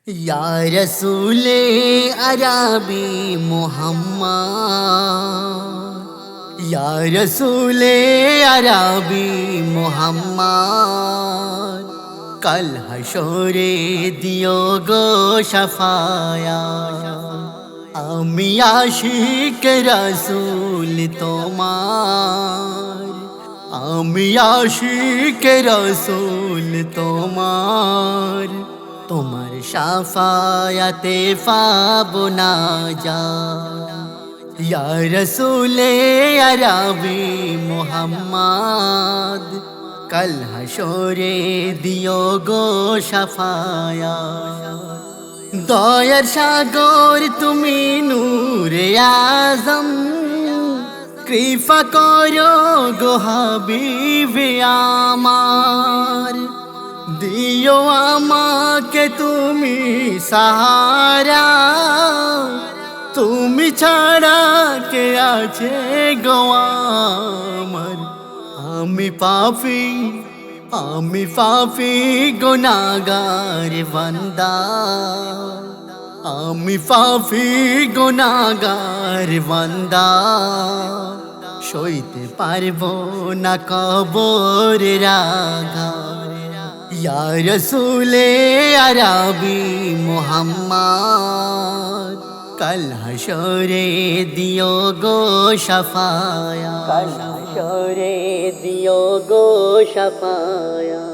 या रसूले अरबी मोहम्मद, या रसूले अरबी मोहम्मद, कल हशोरे दियो गो शफाया। आमी आशिक रसूल तोमार, आमी आशिक रसूल तोमार, তোমার শাফায়াতে পাবো না যা। ইয়া রাসূলে আরবি মুহাম্মদ, কাল হাশরে দিও গো শাফায়াত। দয়ার সাগর তুমি নূরে আজম, কৃপা করো গো হাবিবে আমার। দিও আমাকে তুমি সাহারা, তুমি ছাড়া কে আছে গো আমার। আমি পাপী গুনাহগার বান্দা, আমি পাপী গুনাহগার বান্দা। সইতে পারবো না কবর রাগা। या रसूले अरबी मुहम्मद, कल हशरे दियो गो शफाया, कल हशरे दियो गो शफाया।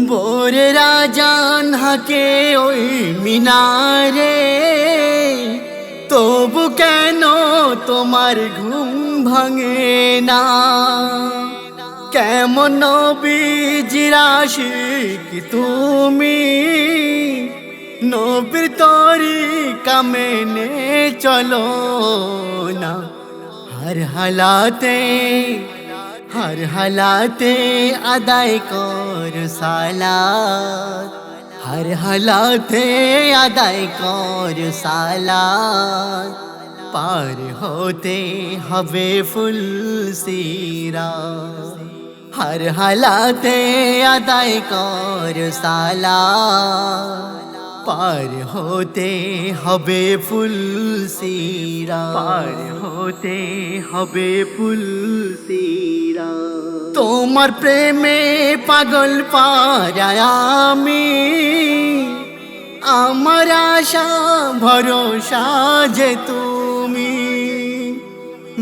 बोरे राजान हके ओई मिनारे, तबु केनो तोमार घुम भांगे ना। কেমন নবীজির আশিক তুমি, নবীর তরিকা মেনে চলো না। হর হালাতে আদায় কর সালাত, হর হালাতে আদায় কর সালাত। পার হতে হবে ফুল সিরাত, हर हालाते अदाय कर सालात। पार होते हबे फुल सीरात, पार होते हबे फुल सीरात। तोमार प्रेमे पागल पाराया आमी, आमार आशा भरोसा जे তুমি।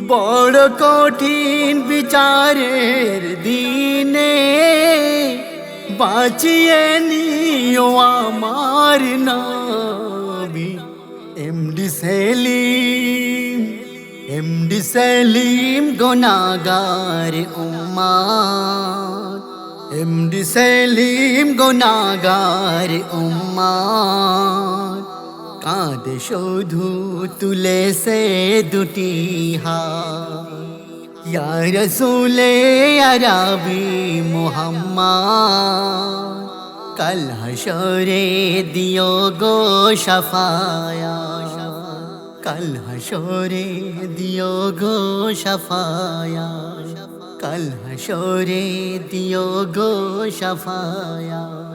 বড় কঠিন বিচারের দিনে বাঁচিয়ে নিও আমার নবী। এমডি সেলিম গুনাহগার উম্মত, এমডি সেলিম গুনাহগার উম্মত। কাঁদে শুধু তুলে সে দুটি হাত। ইয়া রাসূলে আরবি মুহাম্মদ, কাল হাশরে দিও গো শাফায়াত, কাল হাশরে দিও গো শাফায়াত, কাল হাশরে দিও গো শাফায়াত।